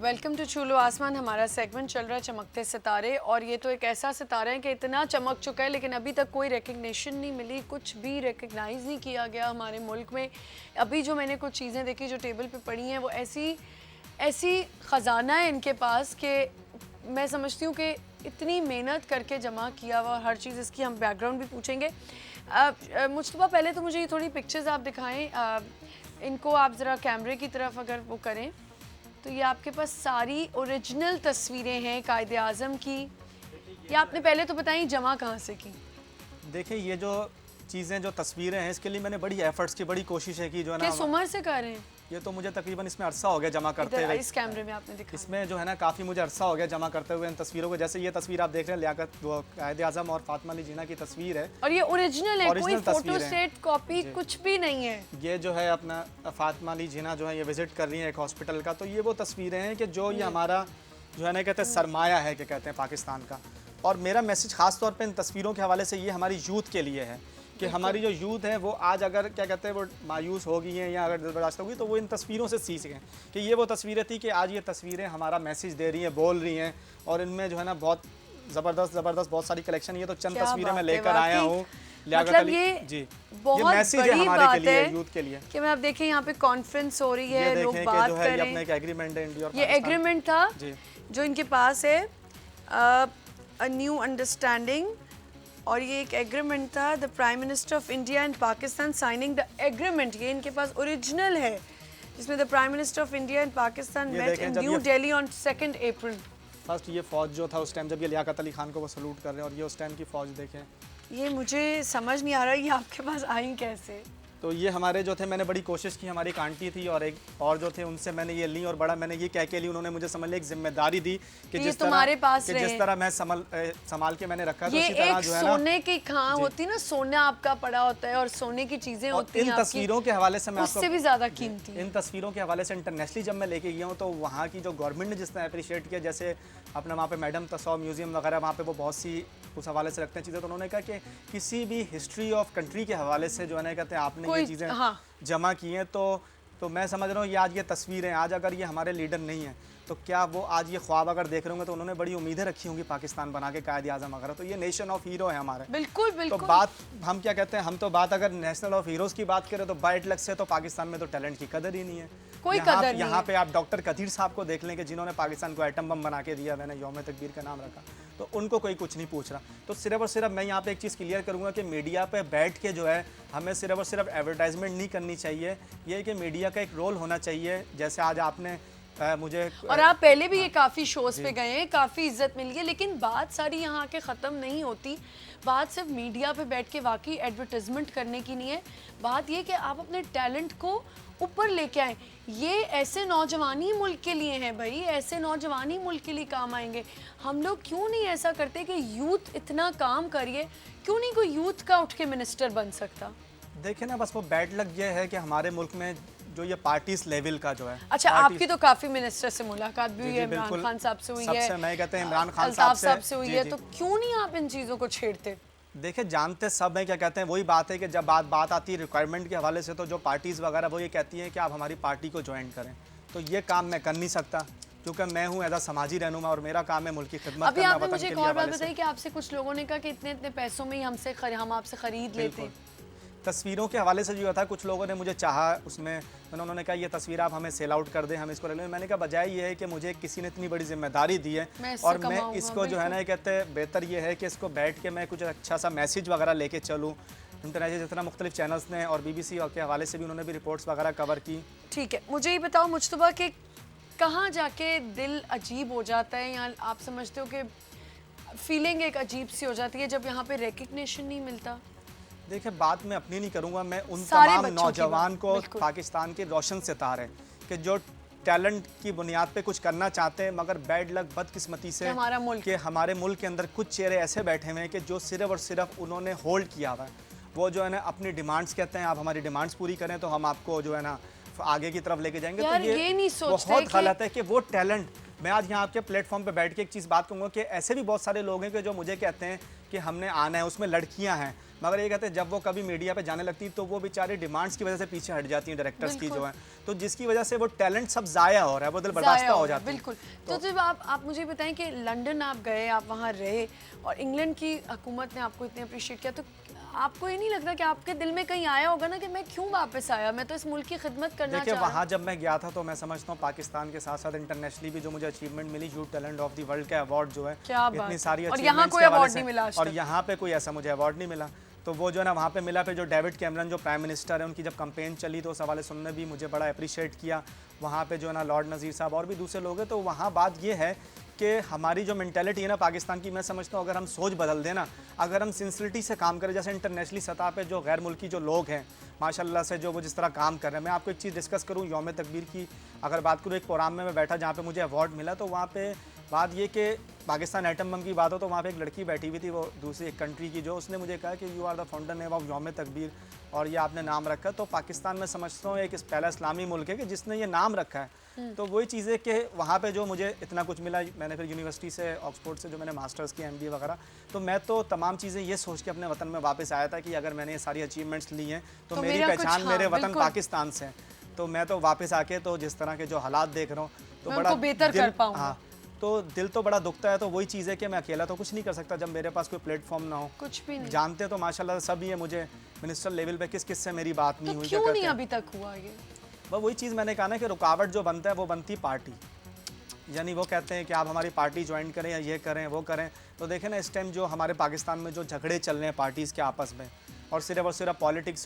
Welcome to चूलो आसमान। हमारा segment चल रहा है चमकते सितारे, और ये तो एक ऐसा सितारा है कि इतना चमक चुका है लेकिन अभी तक कोई रिकग्निशन नहीं मिली, कुछ भी रिकग्नाइज नहीं किया गया हमारे मुल्क में। अभी जो मैंने कुछ चीज़ें देखी जो टेबल पे पड़ी हैं वो ऐसी ख़जाना है इनके पास कि मैं समझती हूँ कि इतनी मेहनत करके जमा किया हुआ हर चीज़। इसकी हम बैकग्राउंड भी पूछेंगे। मुस्तफ़ा, पहले तो मुझे ये थोड़ी पिक्चर्स आप दिखाएं, इनको आप ज़रा कैमरे की तरफ अगर वो करें तो ये आपके पास सारी ओरिजिनल तस्वीरें हैं कायदे आज़म की। ये आपने पहले तो बताई जमा कहाँ से की? देखिए, ये जो चीज़ें जो तस्वीरें हैं इसके लिए मैंने बड़ी एफर्ट्स की, बड़ी कोशिशें की जो है ना। किस उम्र से कर रहे हैं? ये तो मुझे तकरीबन इसमें अरसा हो गया जमा करते हुए। इस कैमरे में आपने दिखाया। इसमें जो है ना काफ़ी मुझे अरसा हो गया जमा करते हुए इन तस्वीरों को। जैसे ये तस्वीर आप देख रहे हैं लियाकत वो कायदे आज़म और फातिमा अली जिन्ना की तस्वीर है, और ये ओरिजिनल है, कोई ओरिजिनल फोटो तस्वीर है। सेट कॉपी कुछ भी नहीं है। ये जो है अपना फातिमा अली जिन्ना जो है ये विज़िट कर रही है एक हॉस्पिटल का। तो ये वो तस्वीरें हैं कि जो ये हमारा जो है ना कहते हैं सरमाया है कि कहते हैं पाकिस्तान का। और मेरा मैसेज ख़ास तौर पे इन तस्वीरों के हवाले से ये हमारी यूथ के लिए है कि हमारी जो यूथ है वो आज अगर क्या कहते हैं वो मायूस हो गई हैं या अगर दिलबर्दाश्त होगी तो वो इन तस्वीरों से सीखें कि ये वो तस्वीरें थी कि आज ये तस्वीरें हमारा मैसेज दे रही हैं, बोल रही हैं। और इनमें जो है ना बहुत ज़बरदस्त बहुत सारी कलेक्शन। ये तो चंद तस्वीरें मैं लेकर आया हूँ। मतलब ये बहुत मैसेज है बड़ी हमारे बात के लिए, है यूथ के लिए कि मैं आप देखें यहाँ पे कॉन्फ्रेंस हो रही है, लोग बात जो कर है रहे ये अपना हैं। एक एग्रीमेंट है इंडिया और ये एग्रीमेंट था जो इनके पास है, अ न्यू अंडरस्टैंडिंग, और ये एक एग्रीमेंट था the prime minister of India and Pakistan signing the agreement. ये इनके पास ओरिजिनल है जिसमें the prime minister of India and Pakistan met in New Delhi on 2 April. First ये फौज जो था उस टाइम जब ये लियाकत अली खान को वो सलूट कर रहे हैं, और ये उस टाइम की फौज देखें। ये मुझे समझ नहीं आ रहा ये आपके पास आई कैसे? तो ये हमारे जो थे, मैंने बड़ी कोशिश की, हमारी एक आंटी थी और एक और जो थे उनसे मैंने ये ली, और बड़ा मैंने ये कह के ली, उन्होंने मुझे समझ लिया एक जिम्मेदारी दी कि जिस तरह मैं संभाल के मैंने रखा, तो इसी तरह जो है ना सोने की खां होती ना, सोना आपका पड़ा होता है और सोने की चीजें होती हैं। इन तस्वीरों के हवाले से मैं उससे भी ज्यादा कीमती। इन तस्वीरों के हवाले से इंटरनेशनली जब मैं लेके गया हूँ तो वहाँ की जो गवर्नमेंट ने जिस तरह अप्रिशिएट किया, जैसे अपना वहाँ पे मैडम तसौ म्यूजियम वगैरह वहाँ पे वो बहुत सी उस हवाले से रखते हैं चीज़ें, तो उन्होंने कहा कि किसी भी हिस्ट्री ऑफ कंट्री के हवाले से जो है ना कहते हैं आपने ये चीज़ें जमा की हैं। तो मैं समझ रहा हूँ ये आज ये तस्वीरें, आज अगर ये हमारे लीडर नहीं हैं तो क्या वो आज ये ख्वाब अगर देख रहे होंगे तो उन्होंने बड़ी उम्मीदें रखी होंगी पाकिस्तान बना के कायदे आज़म वगैरह। तो ये नेशन ऑफ हीरो है हमारे। बिल्कुल बिल्कुल। तो बात हम क्या कहते हैं, हम तो बात अगर नेशनल ऑफ हीरोज़ की बात करें तो बाइट लग से तो पाकिस्तान में तो टैलेंट की कदर ही नहीं है, कोई कदर नहीं। यहाँ पे आप डॉक्टर कदीर साहब को देख लें कि जिन्होंने पाकिस्तान को एटम बम बना के दिया, मैंने यौम तकबीर का नाम रखा, तो उनको कोई कुछ नहीं पूछ रहा। तो सिर्फ और सिर्फ मैं यहाँ पे एक चीज़ क्लियर करूँगा कि मीडिया पे बैठ के जो है हमें सिर्फ और सिर्फ एडवर्टाइजमेंट नहीं करनी चाहिए। ये कि मीडिया का एक रोल होना चाहिए। जैसे आज आपने मुझे और आप पहले भी ये काफ़ी शोज़ पे गए हैं, काफ़ी इज्जत मिली है, लेकिन बात सारी यहाँ के ख़त्म नहीं होती। बात सिर्फ मीडिया पे बैठ के वाकई एडवर्टाइजमेंट करने की नहीं है, बात ये कि आप अपने टैलेंट को ऊपर लेके आए। ये ऐसे नौजवान ही मुल्क के लिए हैं भाई, ऐसे नौजवान ही मुल्क के लिए काम आएंगे। हम लोग क्यों नहीं ऐसा करते कि यूथ इतना काम करिए, क्यों नहीं कोई यूथ का उठ के मिनिस्टर बन सकता? देखिए ना, बस वो बैड लग ये है कि हमारे मुल्क में जो ये पार्टीज लेवल का जो है। अच्छा, आपकी तो काफी मिनिस्टर से मुलाकात भी हुई है, इमरान खान साहब से हुई है, सबसे मैं कहते हैं इमरान खान साहब से हुई है, तो क्यों नहीं आप इन चीज़ों को छेड़ते? देखिए, जानते सब हैं, क्या कहते हैं, वही बात है कि जब बात आती है रिक्वायरमेंट के हवाले से तो जो पार्टीज़ वगैरह वो ये कहती हैं कि आप हमारी पार्टी को ज्वाइन करें, तो ये काम मैं कर नहीं सकता क्योंकि मैं हूँ एज अ समाजी रहनुमा और मेरा काम है मुल्क की खिदमत करना। अभी आपने मुझे एक और बात बताई कि आपसे कुछ लोगों ने कहा कि इतने इतने पैसों में ही हम आपसे खरीद लेते। तस्वीरों के हवाले से जो था कुछ लोगों ने मुझे चाहा उसमें, उन्होंने कहा ये तस्वीर आप हमें सेल आउट कर दें, हम इसको ले लें। मैंने कहा बजाय ये है कि मुझे किसी ने इतनी बड़ी जिम्मेदारी दी है और मैं इसको जो है ना कहते हैं बेहतर ये है कि इसको बैठ के मैं कुछ अच्छा सा मैसेज वगैरह लेके चलूँ। इंटरनेशनल जितना मुख्तलिफ चैनल्स ने और BBC के हवाले से भी उन्होंने भी रिपोर्ट्स वगैरह कवर की। ठीक है, मुझे ये बताओ मुज्तबा कि कहाँ जाके दिल अजीब हो जाता है, या आप समझते हो कि फीलिंग एक अजीब सी हो जाती है जब यहाँ पे रिकग्निशन नहीं मिलता? देखिए, बात मैं अपनी नहीं करूँगा, मैं उन तमाम नौजवान को, पाकिस्तान के रोशन सितारे कि जो टैलेंट की बुनियाद पे कुछ करना चाहते हैं मगर बैड लक, बदकिस्मती से हमारे मुल्क के अंदर कुछ चेहरे ऐसे बैठे हुए हैं कि जो सिर्फ और सिर्फ उन्होंने होल्ड किया हुआ है। वो जो है ना अपनी डिमांड्स कहते हैं, आप हमारी डिमांड्स पूरी करें तो हम आपको जो है ना आगे की तरफ लेके जाएंगे। तो ये नहीं बहुत गलत है कि वो टैलेंट, मैं आज यहाँ आपके प्लेटफॉर्म पे बैठ के एक चीज़ बात कहूँगा कि ऐसे भी बहुत सारे लोग हैं कि जो मुझे कहते हैं कि हमने आना है, उसमें लड़कियाँ हैं, मगर ये कहते हैं जब वो कभी मीडिया पे जाने लगती तो वो बेचारी डिमांड्स की वजह से पीछे हट जाती हैं डायरेक्टर्स की जो है, तो जिसकी वजह से वो टैलेंट सब जाया हो रहा है, वो दिल बर्दाश्ता हो जाता है। बिल्कुल। तो जब आप मुझे बताएं कि लंदन आप गए, आप वहाँ रहे और इंग्लैंड की हुकूमत ने आपको इतने अप्रिशिएट किया, तो आपको ये नहीं लगता कि आपके दिल में कहीं आया होगा ना कि मैं क्यों वापस आया, मैं तो इस मुल्क की खिदमत करना देखिए चाह रहा वहाँ जब मैं गया था तो मैं समझता हूँ पाकिस्तान के साथ साथ इंटरनेशनली भी जो मुझे अचीवमेंट मिली, youth talent of the world का अवार्ड जो है, क्या बात इतनी सारी और यहाँ achievements कोई के हवाले अवार्ड से, नहीं मिला आज और तक। यहाँ पे कोई ऐसा मुझे अवार्ड नहीं मिला। तो वो जो है ना वहाँ पे मिला, फिर जो डेविड कैमरन जो प्राइम मिनिस्टर है उनकी जब कैंपेन चली तो उस हवाले से उन्होंने भी मुझे बड़ा अप्रिशिएट किया। वहाँ पे जो है ना लॉर्ड नज़ीर साहब और भी दूसरे लोग हैं। तो वहाँ बात ये है कि हमारी जो मेंटालिटी है ना पाकिस्तान की, मैं समझता हूँ अगर हम सोच बदल दें ना, अगर हम सिंसियरिटी से काम करें, जैसे इंटरनेशनली सतह पे जो गैर मुल्की जो लोग हैं माशाल्लाह से जो वो जिस तरह काम कर रहे हैं। मैं आपको एक चीज़ डिस्कस करूँ, यौम तकबीर की अगर बात करूँ, एक प्रोग्राम में मैं बैठा जहाँ पे मुझे अवार्ड मिला, तो वहाँ पे बात ये कि पाकिस्तान एटम बम की बात हो तो वहाँ पे एक लड़की बैठी हुई थी, वो दूसरी एक कंट्री की, जो उसने मुझे कहा कि you are the founder name of Youm Takbir और ये आपने नाम रखा। तो पाकिस्तान में समझता हूँ एक पहला इस्लामी मुल्क है कि जिसने ये नाम रखा है। तो वही चीज़ें कि वहाँ पे जो मुझे इतना कुछ मिला, मैंने फिर यूनिवर्सिटी से ऑक्सफोर्ड से जो मैंने मास्टर्स की MBA वगैरह, तो मैं तो तमाम चीज़ें ये सोच के अपने वतन में वापस आया था कि अगर मैंने ये सारी अचीवमेंट्स ली हैं तो मेरी पहचान मेरे वतन पाकिस्तान से है। तो मैं तो वापस आके तो जिस तरह के जो हालात देख रहा हूँ तो बड़ा बेहतर कर पाऊँ। हाँ, तो दिल तो बड़ा दुखता है। तो वही चीज़ है कि मैं अकेला तो कुछ नहीं कर सकता जब मेरे पास कोई प्लेटफॉर्म ना हो। कुछ भी नहीं जानते तो माशाल्लाह सब ये मुझे मिनिस्टर लेवल पे किस से मेरी बात नहीं तो हुई, क्यों नहीं अभी तक हुआ ये? वही चीज़ मैंने कहा ना कि रुकावट जो बनता है वो बनती पार्टी, यानी वो कहते हैं कि आप हमारी पार्टी ज्वाइन करें या ये करें वो करें। तो देखें ना इस टाइम जो हमारे पाकिस्तान में जो झगड़े चल रहे हैं पार्टीज़ के आपस में, और सिर्फ पॉलिटिक्स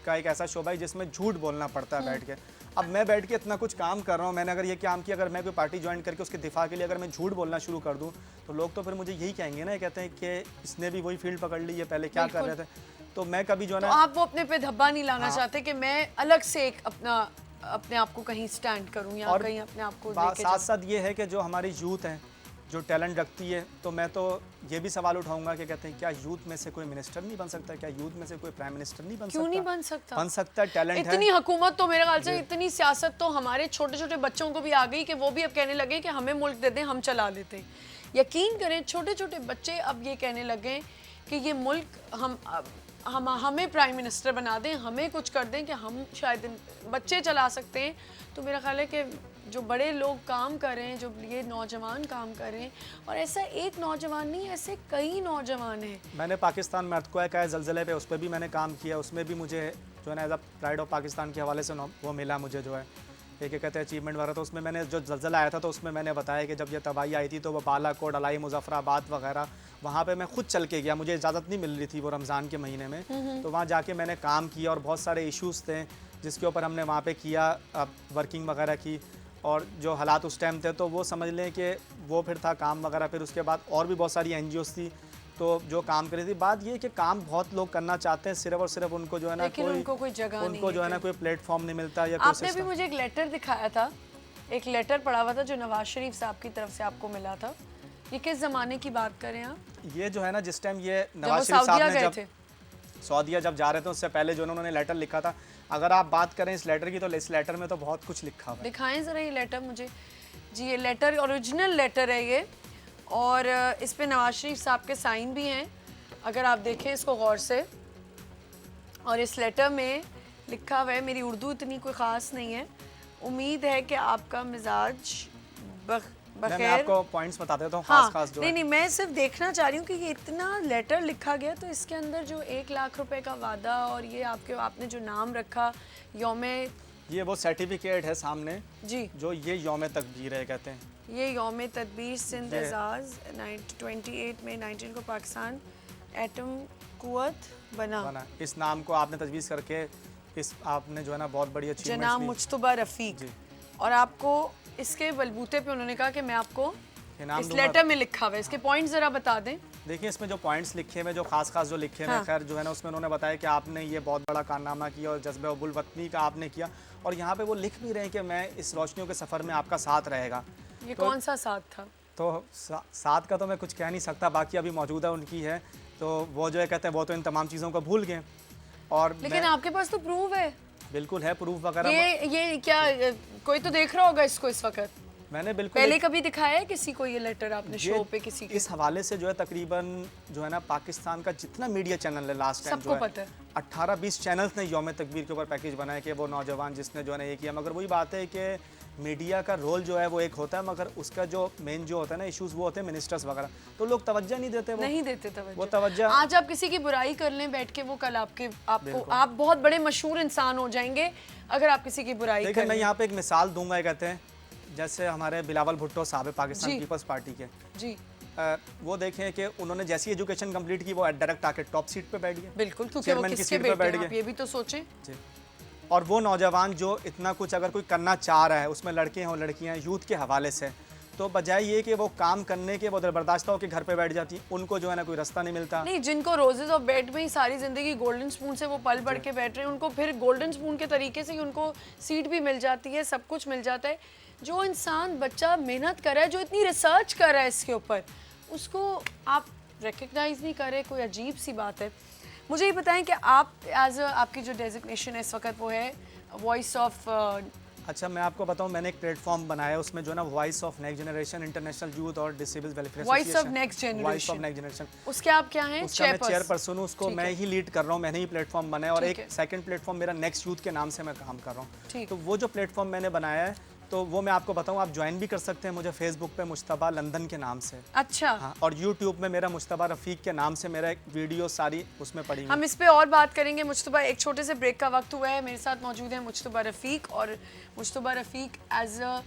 का एक ऐसा शोबा है जिसमें झूठ बोलना पड़ता है बैठ के। अब मैं बैठ के इतना कुछ काम कर रहा हूँ, मैंने अगर ये काम किया, अगर मैं कोई पार्टी ज्वाइन करके उसके दिफा के लिए अगर मैं झूठ बोलना शुरू कर दूँ तो लोग तो फिर मुझे यही कहेंगे ना, कहते हैं कि इसने भी वही फील्ड पकड़ ली, ये पहले क्या कर रहे थे। तो मैं कभी जो है ना, तो आप वो अपने पे धब्बा नहीं लाना चाहते कि मैं अलग से एक अपने आप को कहीं स्टैंड करूं या कहीं अपने आप को साथ साथ ये है कि जो हमारी यूथ है जो टैलेंट रखती है, तो मैं तो ये भी सवाल उठाऊंगा कि कहते हैं क्या यूथ में से कोई मिनिस्टर नहीं बन सकता, क्या यूथ में से कोई प्राइम मिनिस्टर नहीं बन सकता? क्यों नहीं बन सकता? बन सकता है, टैलेंट है। इतनी हुकूमत तो मेरे ख्याल से, इतनी सियासत तो हमारे छोटे छोटे बच्चों को भी आ गई कि वो भी अब कहने लगे कि हमें मुल्क दे दें, हम चला लेते हैं। यकीन करें छोटे छोटे बच्चे अब ये कहने लगे कि ये मुल्क हमें प्राइम मिनिस्टर बना दें, हमें कुछ कर दें कि हम शायद बच्चे चला सकते हैं। तो मेरा ख्याल है कि जो बड़े लोग काम कर रहे हैं, जो ये नौजवान काम कर रहे हैं, और ऐसा एक नौजवान नहीं, ऐसे कई नौजवान हैं। मैंने पाकिस्तान में अर्थक्वेक आए ज़लज़ले पे, उस पर भी मैंने काम किया, उसमें भी मुझे जो है ना as a pride of Pakistan के हवाले से वो मिला मुझे जो है एक कहते हैं अचीवमेंट वगैरह। तो उसमें मैंने जो ज़लज़ला आया था तो उसमें मैंने बताया कि जब ये तबाही आई थी तो वो बालाकोट, अलाई, मुजफ्फराबाद वगैरह वहाँ पे मैं खुद चल के गया, मुझे इजाज़त नहीं मिल रही थी वो रमज़ान के महीने में। तो वहाँ जाके मैंने काम किया और बहुत सारे इश्यूज़ थे जिसके ऊपर हमने वहाँ पे किया वर्किंग वगैरह की, और जो हालात उस टाइम थे तो वो समझ लें कि वो फिर था काम वगैरह। फिर उसके बाद और भी बहुत सारी NGOs थी तो जो काम कर रही थी। बात ये कि काम बहुत लोग करना चाहते हैं, सिर्फ और सिर्फ उनको जो है ना कोई जगह नहीं, उनको जो है ना कोई प्लेटफॉर्म नहीं मिलता। या आपने भी मुझे एक लेटर दिखाया था, एक लेटर पढ़ा हुआ था जो नवाज शरीफ साहब की तरफ से आपको मिला था। ये किस ज़माने की बात कर रहे हैं आप? ये जो है ना जिस टाइम ये नवाज शरीफ साहब ने जब सऊदीया जब जा रहे थे उससे पहले जो उन्होंने लेटर लिखा था, अगर आप बात करें इस लेटर की तो इस लेटर में तो बहुत कुछ लिखा हुआ है। दिखाएं ज़रा ये लेटर मुझे। जी ये लेटर ओरिजिनल लेटर है ये, और इस पे नवाज शरीफ साहब के साइन भी हैं, अगर आप देखें इसको गौर से। और इस लेटर में लिखा हुआ है, मेरी उर्दू इतनी कोई ख़ास नहीं है, उम्मीद है कि आपका मिजाज मैं आपको पॉइंट्स बता देता हूँ खास जो नहीं, मैं सिर्फ देखना चाह रही हूँ कि ये इतना लेटर लिखा गया, तो इसके अंदर जो 1 लाख रुपए का वादा और ये आपने जो नाम रखा यौम, ये वो सर्टिफिकेट है सामने जी, जो ये यौम तकबीर है कहते हैं। ये यौम तदबीर सिंध एजाज 28 मई 19 को पाकिस्तान एटम कुव्वत बना। इस नाम को आपने तजवीज़ करके इस आपने जो है ना बहुत बड़ी अचीवमेंट जनाब मुज्तबा रफ़ीक, और आपको इसके बलबूते पे उन्होंने कहा कि मैं आपको इस लेटर में लिखा हुआ है, इसके पॉइंट्स ज़रा बता दें। देखिए इसमें जो पॉइंट्स लिखे हुए जो खास जो लिखे हुए खैर जो है ना उसमें उन्होंने बताया कि आपने ये बहुत बड़ा कारनामा किया और जज्बे अबुल वतनी का आपने किया, और यहाँ पे वो लिख भी रहे हैं कि मैं इस रोशनियों के सफ़र में आपका साथ रहेगा। ये कौन सा साथ था? तो साथ का तो मैं कुछ कह नहीं सकता, बाकी अभी मौजूदा उनकी है, तो वो जो है कहते हैं वो तो इन तमाम चीज़ों को भूल गए। और लेकिन आपके पास तो प्रूफ है। बिल्कुल है प्रूफ वगैरह। ये क्या कोई तो देख रहा होगा इसको इस वक्त? मैंने बिल्कुल पहले कभी दिखाया है किसी को ये लेटर आपने ये शो पे किसी के? इस हवाले से जो है तकरीबन जो है ना पाकिस्तान का जितना मीडिया चैनल है लास्ट टाइम सबको पता है। 18-20 चैनल्स ने यौम तकबीर के ऊपर पैकेज बनाया कि वो नौजवान जिसने जो है ना ये किया, मगर वही बात है कि मीडिया का रोल जो है वो एक होता है, मगर उसका जो मेन जो होता है ना इश्यूज वो होते हैं मिनिस्टर्स वगैरह, तो लोग तवज्जो नहीं देते, वो नहीं देते तवज्जो। वो तवज्जो आज आप किसी की बुराई कर लें बैठ के, वो कल आपको आप बहुत बड़े मशहूर इंसान हो जाएंगे अगर आप किसी की बुराई देखिए कर मैं लें। यहाँ पे एक मिसाल दूंगा, ये कहते हैं जैसे हमारे बिलावल भुट्टो साहब है पाकिस्तान जी। पीपल्स पार्टी के, जी वो देखें कि उन्होंने जैसी एजुकेशन कंप्लीट की वो डायरेक्ट आके टॉप सीट पे बैठ गए, बिल्कुल, क्योंकि वो चेयरमैन की किसके सीट पे बेटे बैठ हैं, आप गए। ये भी तो सोचें। जी। और वो नौजवान जो इतना कुछ अगर कोई करना चाह रहा है, उसमें लड़के हों लड़कियां यूथ के हवाले से, तो बजाय ये कि वो काम करने के वो बर्दाश्त होकर घर पे बैठ जाती, उनको जो है ना कोई रास्ता नहीं मिलता। नहीं, जिनको रोजेज ऑफ बेड में ही सारी जिंदगी गोल्डन स्पून से वो पल बढ़ के बैठ रहे हैं, उनको फिर गोल्डन स्पून के तरीके से ही उनको सीट भी मिल जाती है, सब कुछ मिल जाता है। जो इंसान बच्चा मेहनत कर रहा है, जो इतनी रिसर्च कर रहा है इसके ऊपर, उसको आप रिकग्नाइज नहीं कर रहे, कोई अजीब सी बात है। मुझे ये बताएं कि आप एज आपकी जो डेजिग्नेशन है इस वक्त वो है वॉइस ऑफ। अच्छा मैं आपको बताऊं, मैंने एक प्लेटफॉर्म बनाया है, उसमें जो है ना voice of next generation international youth और disabled welfare voice of next generation, voice of next generation, उसके आप क्या हैं? उसका मैं चेयरपर्सन हूँ, उसको मैं ही लीड कर रहा हूँ, मैंने ही प्लेटफॉर्म बनाया, और एक सेकंड प्लेटफॉर्म मेरा नेक्स्ट यूथ के नाम से मैं काम कर रहा हूँ। तो वो जो प्लेटफॉर्म मैंने बनाया है तो वो मैं आपको बताऊं, आप ज्वाइन भी कर सकते हैं मुझे फेसबुक पे मुश्तबा लंदन के नाम से। अच्छा। हाँ, और यूट्यूब में मेरा मुश्तबा रफ़ीक के नाम से मेरा एक वीडियो सारी उसमें पड़ी। हम इस पे और बात करेंगे मुश्तबा, एक छोटे से ब्रेक का वक्त हुआ है। मेरे साथ मौजूद है मुश्तबा रफ़ीक, और मुश्तबा रफ़ीक एज अ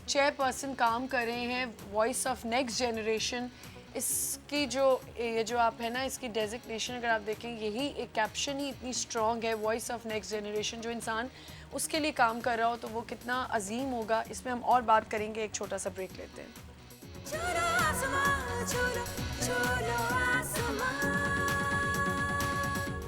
चेयरपर्सन काम कर रहे हैं वॉइस ऑफ नेक्स्ट जनरेशन। इसकी जो ये जो आप है ना इसकी डेजिग्नेशन अगर आप देखें, यही एक कैप्शन ही इतनी स्ट्रॉन्ग है, वॉइस ऑफ नेक्स्ट जनरेशन। जो इंसान उसके लिए काम कर रहा हो तो वो कितना अजीम होगा, इसमें हम और बात करेंगे। एक छोटा सा ब्रेक लेते हैं।